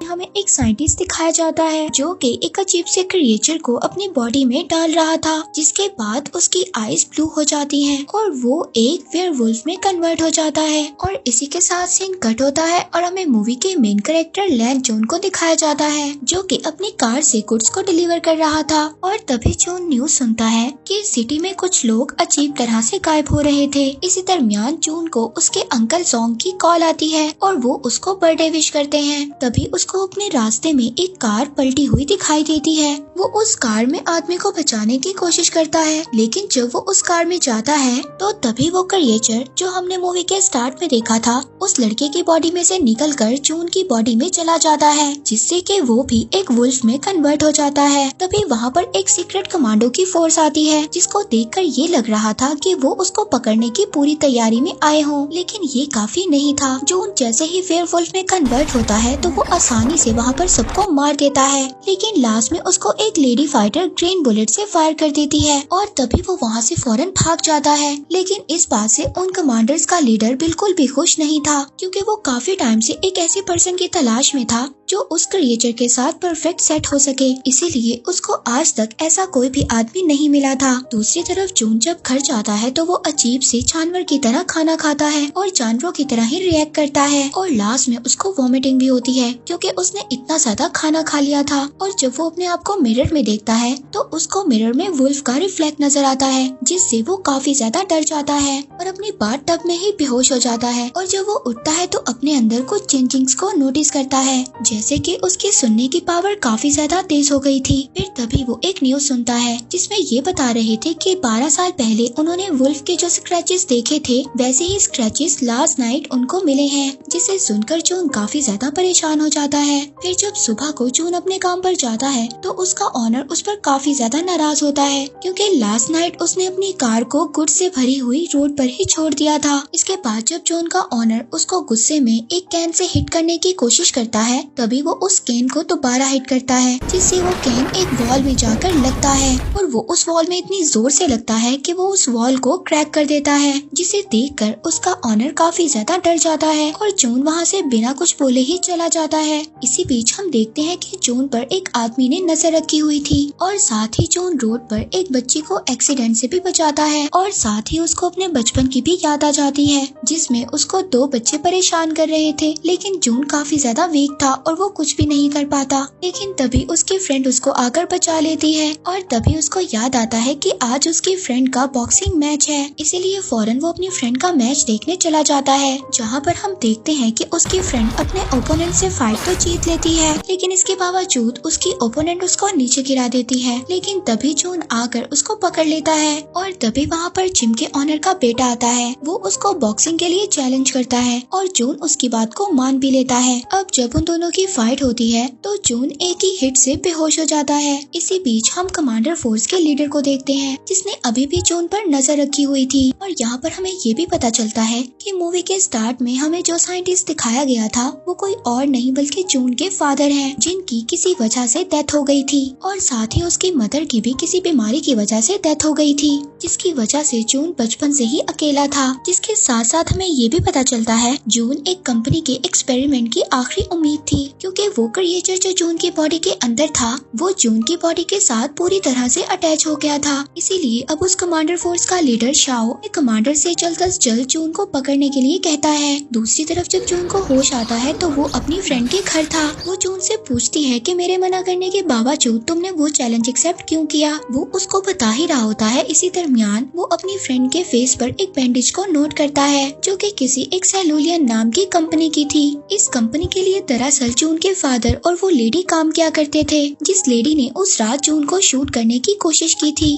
हमें एक साइंटिस्ट दिखाया जाता है जो कि एक अजीब से क्रिएचर को अपनी बॉडी में डाल रहा था, जिसके बाद उसकी आईज ब्लू हो जाती हैं और वो एक वेयरवुल्फ में कन्वर्ट हो जाता है। और इसी के साथ सीन कट होता है और हमें मूवी के मेन कैरेक्टर लैन जून को दिखाया जाता है जो कि अपनी कार से गुड्स को डिलीवर कर रहा था। और तभी जून न्यूज सुनता है कि सिटी में कुछ लोग अजीब तरह से गायब हो रहे थे। इसी दरमियान जून को उसके अंकल सॉन्ग की कॉल आती है और वो उसको बर्थडे विश करते हैं। तभी उसको अपने रास्ते में एक कार पलटी हुई दिखाई देती है। वो उस कार में आदमी को बचाने की कोशिश करता है, लेकिन जब वो उस कार में जाता है तो तभी वो क्रिएचर जो हमने मूवी के स्टार्ट में देखा था उस लड़के की बॉडी में से निकलकर जून की बॉडी में चला जाता है, जिससे कि वो भी एक वुल्फ में कन्वर्ट हो जाता है। तभी वहाँ पर एक सीक्रेट कमांडो की फोर्स आती है, जिसको देखकर ये लग रहा था कि वो उसको पकड़ने की पूरी तैयारी में आए हों, लेकिन ये काफी नहीं था। जून जैसे ही वेयरवुल्फ में कन्वर्ट होता है तो वो आसानी से वहाँ पर सबको मार देता है, लेकिन लास्ट में उसको एक लेडी फाइटर ग्रीन बुलेट से फायर कर देती है और तभी वो वहाँ से फौरन भाग जाता है। लेकिन इस बात से उन कमांडर्स का लीडर बिल्कुल भी खुश नहीं था, क्योंकि वो काफी टाइम से एक ऐसे पर्सन की तलाश में था जो उस क्रिएचर के साथ परफेक्ट सेट हो सके, इसीलिए उसको आज तक ऐसा कोई भी आदमी नहीं मिला था। दूसरी तरफ जून जब घर जाता है तो वो अजीब से जानवर की तरह खाना खाता है और जानवरों की तरह ही रिएक्ट करता है और लास्ट में उसको वॉमिटिंग भी होती है, क्योंकि उसने इतना ज्यादा खाना खा लिया था। और जब वो अपने आप को मिरर में देखता है तो उसको मिरर में वुल्फ का रिफ्लेक्ट नजर आता है, जिससे वो काफी ज्यादा डर जाता है और अपनी बाथ टब में ही बेहोश हो जाता है। और जब वो उठता है तो अपने अंदर कुछ चेंजिंग्स को नोटिस करता है, जैसे कि उसकी सुनने की पावर काफी ज्यादा तेज हो गई थी। फिर तभी वो एक न्यूज सुनता है जिसमें ये बता रहे थे कि 12 साल पहले उन्होंने वुल्फ के जो स्क्रैचेस देखे थे वैसे ही स्क्रैचेस लास्ट नाइट उनको मिले हैं, जिसे सुनकर जून काफी ज्यादा परेशान हो जाता है। फिर जब सुबह को जून अपने काम पर जाता है तो उसका ऑनर उस पर काफी ज्यादा नाराज होता है, क्योंकि लास्ट नाइट उसने अपनी कार को गुड्स से भरी हुई रोड पर ही छोड़ दिया था। इसके बाद जब जून का ऑनर उसको गुस्से में एक कैन से हिट करने की कोशिश करता है तभी वो उस कैन को दोबारा हिट करता है, जिससे वो कैन एक वॉल में जाकर लगता है और वो उस वॉल में इतनी जोर से लगता है कि वो उस वॉल को क्रैक कर देता है, जिसे देखकर उसका ऑनर काफी ज्यादा डर जाता है और जून वहाँ से बिना कुछ बोले ही चला जाता है। इसी बीच हम देखते हैं कि जून पर एक आदमी ने नजर रखी हुई थी और साथ ही जून रोड पर एक बच्ची को एक्सीडेंट से भी बचाता है और साथ ही उसको अपने बचपन की भी याद आ जाती है, जिसमें उसको 2 बच्चे परेशान कर रहे थे, लेकिन जून काफी ज्यादा वीक था और वो कुछ भी नहीं कर पाता। लेकिन तभी उसकी फ्रेंड उसको आकर बचा लेती है और तभी उसको याद आता है कि आज उसकी फ्रेंड का बॉक्सिंग मैच है, इसीलिए फौरन वो अपनी फ्रेंड का मैच देखने चला जाता है, जहाँ पर हम देखते हैं कि उसकी फ्रेंड अपने ओपोनेंट से फाइट तो जीत लेती है, लेकिन इसके बावजूद उसकी ओपोनेंट उसको नीचे गिरा देती है। लेकिन तभी जून आकर उसको पकड़ लेता है और तभी वहाँ पर जिम के ऑनर का बेटा आता है। वो उसको बॉक्सिंग के लिए चैलेंज करता है और जून उसकी बात को मान भी लेता है। अब जब उन दोनों की फाइट होती है तो जून एक ही हिट से बेहोश हो जाता है। इसी बीच हम कमांडर फोर्स के लीडर को देखते हैं, जिसने अभी भी जून पर नजर रखी हुई थी। और यहाँ पर हमें ये भी पता चलता है कि मूवी के स्टार्ट में हमें जो साइंटिस्ट दिखाया गया था वो कोई और नहीं बल्कि जून के फादर हैं, जिनकी किसी वजह से डेथ हो गई थी और साथ ही उसकी मदर की भी किसी बीमारी की वजह से डेथ हो गई थी, जिसकी वजह से जून बचपन से ही अकेला था। जिसके साथ साथ हमें ये भी पता चलता है जून एक कंपनी के एक्सपेरिमेंट की आखिरी उम्मीद थी, क्योंकि वो क्रिएचर जो जून की बॉडी के अंदर था वो जून की बॉडी के साथ पूरी तरह से अटैच हो गया था। इसीलिए अब उस कमांडर फोर्स का लीडर शाओ कमांडर से जल्द अज जल्द जून को पकड़ने के लिए कहता है। दूसरी तरफ जब जून को होश आता है तो वो अपनी फ्रेंड के घर था। वो जून से पूछती है कि मेरे मना करने के बावजूद तुमने वो चैलेंज एक्सेप्ट क्यों किया। वो उसको बता ही रहा होता है। इसी दरमियान वो अपनी फ्रेंड के फेस पर एक बैंडेज को नोट करता है, जो कि किसी एक सेलुलियन नाम की कंपनी की थी। इस कंपनी के लिए दरअसल जून के फादर और वो लेडी काम किया करते थे, जिस लेडी ने उस रात जून को शूट करने की कोशिश की थी।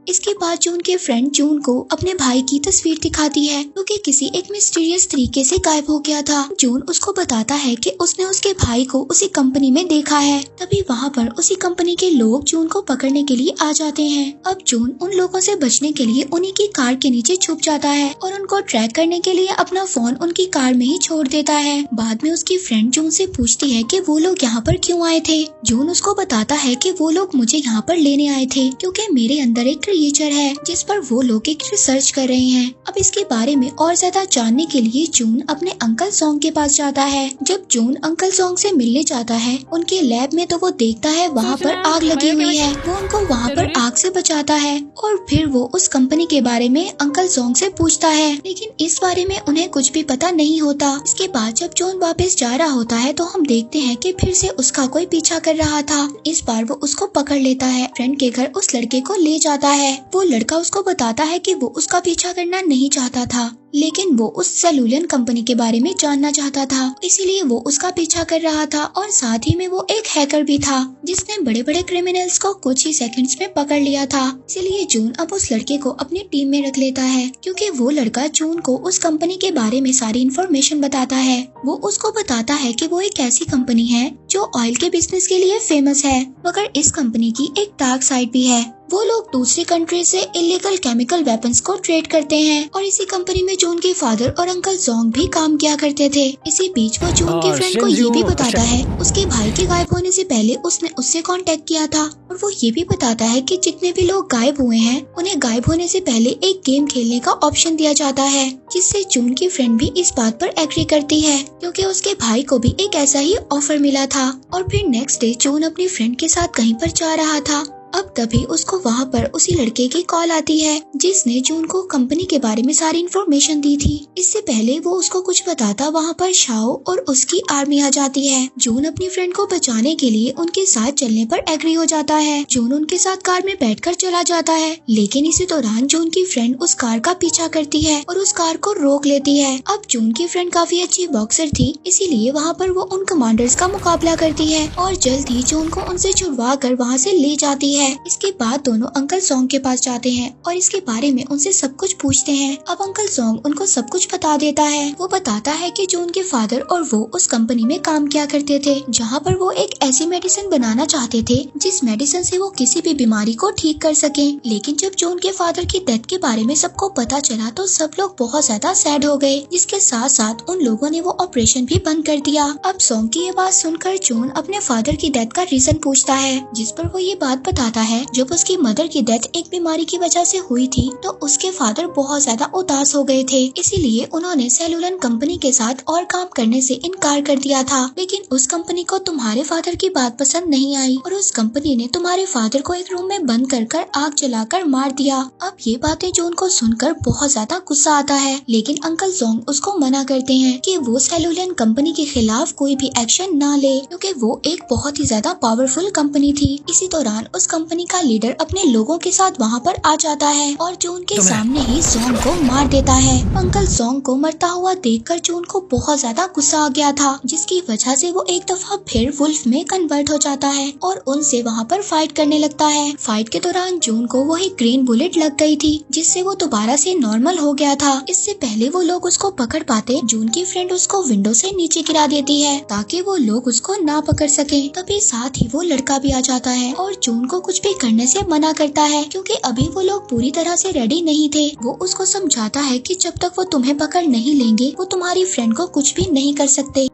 इसके बाद जून के फ्रेंड जून को अपने भाई की तस्वीर दिखाती है, जो कि किसी एक मिस्टीरियस तरीके से गायब हो गया था। जून उसको बताता है कि उसने उसके भाई को उसी कंपनी में देखा है। तभी वहाँ पर उसी कंपनी के लोग जून को पकड़ने के लिए आ जाते हैं। अब जून उन लोगों से बचने के लिए उन्हीं की कार के नीचे छुप जाता है और उनको ट्रैक करने के लिए अपना फोन उनकी कार में ही छोड़ देता है। बाद में उसकी फ्रेंड जून से पूछती है कि वो लोग यहाँ पर क्यों आए थे। जून उसको बताता है कि वो लोग मुझे यहाँ पर लेने आए थे, क्योंकि मेरे अंदर एक क्रिएचर है जिस पर वो लोग एक रिसर्च कर रहे हैं। अब इसके बारे में और ज्यादा जानने के लिए जून अपने अंकल सॉन्ग के पास जाता है। जब जून अंकल सॉन्ग से मिलने जाता है उनके लैब में तो वो देखता है वहाँ पर आग लगी हुई है। वो उनको वहाँ पर आग से बचाता है और फिर वो उस कंपनी के बारे में अंकल सॉन्ग से पूछता है, लेकिन इस बारे में उन्हें कुछ भी पता नहीं होता। इसके बाद जब जून वापस जा रहा होता है तो हम देखते हैं कि फिर से उसका कोई पीछा कर रहा था। इस बार वो उसको पकड़ लेता है, फ्रेंड के घर उस लड़के को ले जाता है। वो लड़का उसको बताता है कि वो उसका पीछा करना नहीं चाहता था, लेकिन वो उस सेलुलियन कंपनी के बारे में जानना चाहता था, इसीलिए वो उसका पीछा कर रहा था। और साथ ही में वो एक हैकर भी था जिसने बड़े बड़े क्रिमिनल्स को कुछ ही सेकंड्स में पकड़ लिया था। इसीलिए जून अब उस लड़के को अपनी टीम में रख लेता है, क्योंकि वो लड़का जून को उस कंपनी के बारे में सारी इन्फॉर्मेशन बताता है। वो उसको बताता है कि वो एक ऐसी कंपनी है जो ऑयल के बिजनेस के लिए फेमस है, मगर इस कंपनी की एक डार्क साइड भी है। वो लोग दूसरी कंट्री से इलीगल केमिकल वेपन्स को ट्रेड करते हैं और इसी कंपनी में जून के फादर और अंकल जोंग भी काम किया करते थे। इसी बीच वो जून के फ्रेंड को ये भी बताता है उसके भाई के गायब होने से पहले उसने उससे कांटेक्ट किया था, और वो ये भी बताता है कि जितने भी लोग गायब हुए हैं उन्हें गायब होने से पहले एक गेम खेलने का ऑप्शन दिया जाता है, जिससे जून की फ्रेंड भी इस बात पर एग्री करती है, क्योंकि उसके भाई को भी एक ऐसा ही ऑफर मिला था। और फिर नेक्स्ट डे जून अपनी फ्रेंड के साथ कहीं पर जा रहा था। अब तभी उसको वहाँ पर उसी लड़के की कॉल आती है जिसने जून को कंपनी के बारे में सारी इन्फॉर्मेशन दी थी। इससे पहले वो उसको कुछ बताता वहाँ पर शाओ और उसकी आर्मी आ जाती है। जून अपनी फ्रेंड को बचाने के लिए उनके साथ चलने पर एग्री हो जाता है। जून उनके साथ कार में बैठकर चला जाता है, लेकिन इसी दौरान जून की फ्रेंड उस कार का पीछा करती है और उस कार को रोक लेती है। अब जून की फ्रेंड काफी अच्छी बॉक्सर थी, इसीलिए वहाँ पर वो उन कमांडर्स का मुकाबला करती है और जल्द ही जून को उनसे छुड़वा कर वहाँ से ले जाती है। इसके बाद दोनों अंकल सॉन्ग के पास जाते हैं और इसके बारे में उनसे सब कुछ पूछते हैं। अब अंकल सॉन्ग उनको सब कुछ बता देता है। वो बताता है कि जून के फादर और वो उस कंपनी में काम किया करते थे जहाँ पर वो एक ऐसी मेडिसिन बनाना चाहते थे जिस मेडिसिन से वो किसी भी बीमारी को ठीक कर सके। लेकिन जब जून के फादर की डेथ के बारे में सबको पता चला तो सब लोग बहुत ज्यादा सैड हो गए, जिसके साथ साथ उन लोगों ने वो ऑपरेशन भी बंद कर दिया। अब सॉन्ग की ये बात सुनकर जून अपने फादर की डेथ का रीजन पूछता है, जिस पर वो ये बात बताता है जब उसकी मदर की डेथ एक बीमारी की वजह से हुई थी तो उसके फादर बहुत ज्यादा उदास हो गए थे, इसीलिए उन्होंने सेलुलन कंपनी के साथ और काम करने से इनकार कर दिया था। लेकिन उस कंपनी को तुम्हारे फादर की बात पसंद नहीं आई और उस कंपनी ने तुम्हारे फादर को एक रूम में बंद कर आग जलाकर मार दिया। अब ये बातें जून को सुनकर बहुत ज्यादा गुस्सा आता है, लेकिन अंकल जोंग उसको मना करते हैं कि वो सेलुलन कंपनी के खिलाफ कोई भी एक्शन ना ले, क्योंकि वो एक बहुत ही ज्यादा पावरफुल कंपनी थी। इसी दौरान उस कंपनी का लीडर अपने लोगों के साथ वहाँ पर आ जाता है और जून के सामने ही जोंग को मार देता है। अंकल जोंग को मरता हुआ देखकर जून को बहुत ज्यादा गुस्सा आ गया था, जिसकी वजह से वो एक दफा फिर वुल्फ में कन्वर्ट हो जाता है और उनसे वहाँ पर फाइट करने लगता है। फाइट के दौरान जून को वही ग्रीन बुलेट लग गई थी, जिससे वो दोबारा से नॉर्मल हो गया था। इससे पहले वो लोग उसको पकड़ पाते, जून की फ्रेंड उसको विंडो से नीचे गिरा देती है ताकि वो लोग उसको ना पकड़ सके। तभी साथ ही वो लड़का भी आ जाता है और जून को कुछ भी करने से मना करता है, क्योंकि अभी वो लोग पूरी तरह से रेडी नहीं थे। वो उसको समझाता है कि जब तक वो तुम्हें पकड़ नहीं लेंगे वो तुम्हारी फ्रेंड को कुछ भी नहीं कर सकते।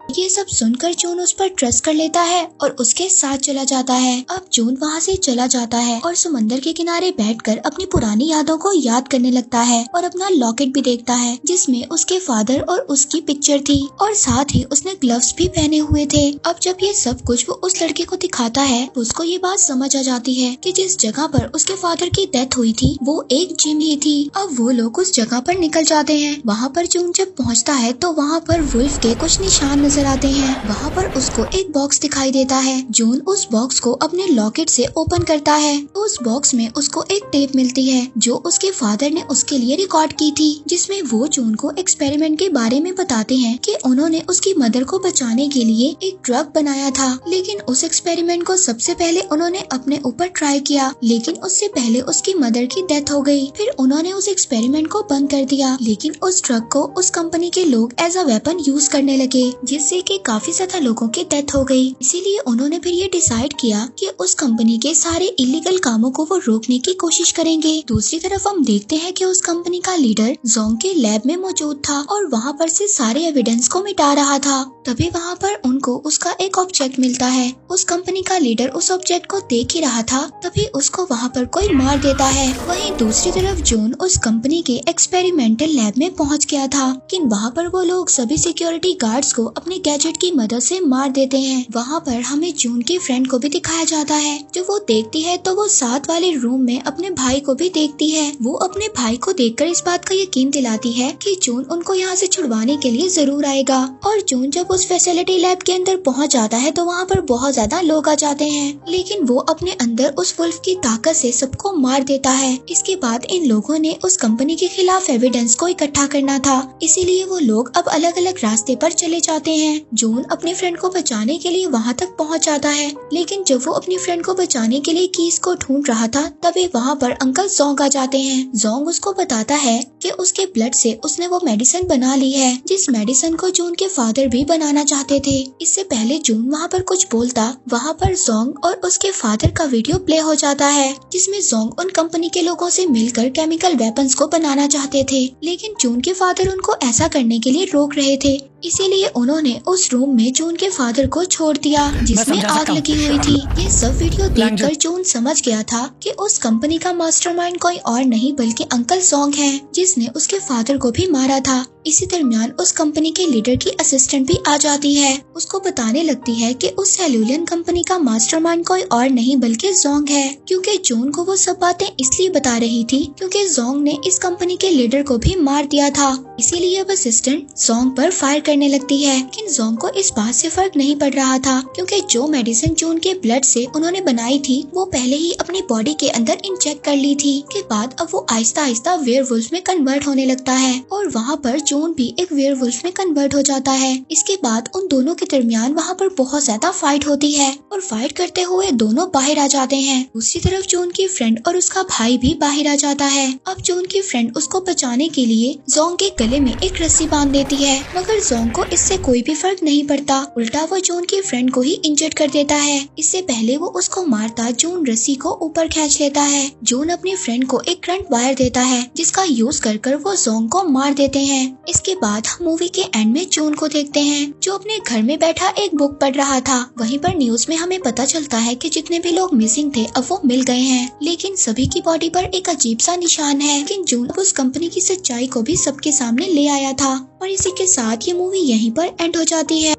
ये सब सुनकर जून उस पर ट्रस्ट कर लेता है और उसके साथ चला जाता है। अब जून वहाँ से चला जाता है और समंदर के किनारे बैठकर अपनी पुरानी यादों को याद करने लगता है और अपना लॉकेट भी देखता है जिसमें उसके फादर और उसकी पिक्चर थी और साथ ही उसने ग्लव्स भी पहने हुए थे। अब जब ये सब कुछ वो उस लड़के को दिखाता है उसको ये बात समझ आ जाती है कि जिस जगह पर उसके फादर की डेथ हुई थी वो एक जिम ही थी। अब वो लोग उस जगह पर निकल जाते हैं। वहाँ पर जून जब पहुँचता है तो वहाँ पर वुल्फ के कुछ निशान नजर आते हैं। वहाँ पर उसको एक बॉक्स दिखाई देता है। जून उस बॉक्स को अपने लॉकेट से ओपन करता है तो उस बॉक्स में उसको एक टेप मिलती है जो उसके फादर ने उसके लिए रिकॉर्ड की थी, जिसमें वो जून को एक्सपेरिमेंट के बारे में बताते हैं कि उन्होंने उसकी मदर को बचाने के लिए एक ड्रग बनाया था। लेकिन उस एक्सपेरिमेंट को सबसे पहले उन्होंने अपने ऊपर ट्राई किया, लेकिन उससे पहले उसकी मदर की डेथ हो गई। फिर उन्होंने उस एक्सपेरिमेंट को बंद कर दिया, लेकिन उस ड्रग को उस कंपनी के लोग एज अ वेपन यूज करने लगे, जिससे कि काफी ज्यादा लोगों की डेथ हो गई। इसीलिए उन्होंने फिर ये डिसाइड किया कि उस कंपनी के सारे इलीगल कामों को वो रोकने की कोशिश करेंगे। दूसरी तरफ हम देखते हैं कि उस कंपनी का लीडर जोंग के लैब में मौजूद था और वहाँ पर से सारे एविडेंस को मिटा रहा था। तभी वहाँ पर उनको उसका एक ऑब्जेक्ट मिलता है। उस कंपनी का लीडर उस ऑब्जेक्ट को देख ही रहा था, तभी उसको वहाँ पर कोई मार देता है। वहीं दूसरी तरफ जून उस कंपनी के एक्सपेरिमेंटल लैब में पहुँच गया था, लेकिन वहाँ पर वो लोग सभी सिक्योरिटी गार्ड्स को अपने गैजेट की मदद से मार देते हैं। वहाँ पर हमें जून की फ्रेंड को भी दिखाया जाता है। जो वो देखती है तो वो साथ वाले रूम में अपने भाई को भी देखती है। वो अपने भाई को देखकर इस बात का यकीन दिलाती है कि जून उनको यहाँ से छुड़वाने के लिए जरूर आएगा। और जून जब उस फैसिलिटी लैब के अंदर पहुँच जाता है तो वहाँ पर बहुत ज्यादा लोग आ जाते हैं, लेकिन वो अपने अंदर उस वुल्फ की ताकत से सबको मार देता है। इसके बाद इन लोगों ने उस कंपनी के खिलाफ एविडेंस को इकट्ठा करना था, इसीलिए वो लोग अब अलग अलग रास्ते पर चले जाते हैं। जून अपनी फ्रेंड को बचाने के लिए वहाँ तक पहुँच जाता है, लेकिन जब वो अपनी फ्रेंड को बचाने के लिए कीज को ढूंढ रहा था तभी वहाँ पर अंकल जोंग आ जाते हैं। जोंग उसको बताता है कि उसके ब्लड से उसने वो मेडिसिन बना ली है, जिस मेडिसिन को जून के फादर भी बनाना चाहते थे। इससे पहले जून वहाँ पर कुछ बोलता, वहाँ पर जोंग और उसके फादर का वीडियो प्ले हो जाता है, जिसमें जोंग उन कंपनी के लोगों से मिलकर केमिकल वेपन्स को बनाना चाहते थे, लेकिन जून के फादर उनको ऐसा करने के लिए रोक रहे थे। इसीलिए उन्होंने उस रूम में जून के फादर को छोड़ दिया जिसमें आग लगी हुई थी। ये सब वीडियो देखकर जून समझ गया था कि उस कंपनी का मास्टरमाइंड कोई और नहीं बल्कि अंकल जोंग है, जिसने उसके फादर को भी मारा था। इसी दरमियान उस कंपनी के लीडर की असिस्टेंट भी आ जाती है। उसको बताने लगती है कि उस सेल्यूलियन कंपनी का मास्टरमाइंड कोई और नहीं बल्कि जोंग है, क्योंकि जून को वो सब बातें इसलिए बता रही थी क्योंकि जोंग ने इस कंपनी के लीडर को भी मार दिया था। इसीलिए अब असिस्टेंट जोंग पर फायर करने लगती है, लेकिन जोंग को इस बात से फर्क नहीं पड़ रहा था क्योंकि जो मेडिसिन जून के ब्लड से उन्होंने बनाई थी वो पहले ही अपनी बॉडी के अंदर इंजेक्ट कर ली थी। के बाद अब वो आहिस्ता आहिस्ता वेयरवुल्फ में कन्वर्ट होने लगता है और वहाँ पर जून भी एक वेयरवुल्फ में कन्वर्ट हो जाता है। इसके बाद उन दोनों के दरमियान वहाँ पर बहुत ज्यादा फाइट होती है और फाइट करते हुए दोनों बाहर आ जाते हैं। दूसरी तरफ जून की फ्रेंड और उसका भाई भी बाहर आ जाता है। अब जून की फ्रेंड उसको बचाने के लिए जोंग के गले में एक रस्सी बांध देती है, मगर जोंग को इससे कोई भी फर्क नहीं पड़ता। उल्टा वो जून की फ्रेंड को ही इंजर्ड कर देता है। इससे पहले वो उसको मारता जून रस्सी को ऊपर खींच लेता है। जून अपनी फ्रेंड को एक करंट वायर देता है जिसका यूज कर वो जोंग को मार देते हैं। इसके बाद हम मूवी के एंड में जून को देखते हैं जो अपने घर में बैठा एक बुक पढ़ रहा था। वहीं पर न्यूज में हमें पता चलता है कि जितने भी लोग मिसिंग थे अब वो मिल गए हैं, लेकिन सभी की बॉडी पर एक अजीब सा निशान है। लेकिन जून उस कंपनी की सच्चाई को भी सबके सामने ले आया था। और इसी के साथ ये मूवी यहीं पर एंड हो जाती है।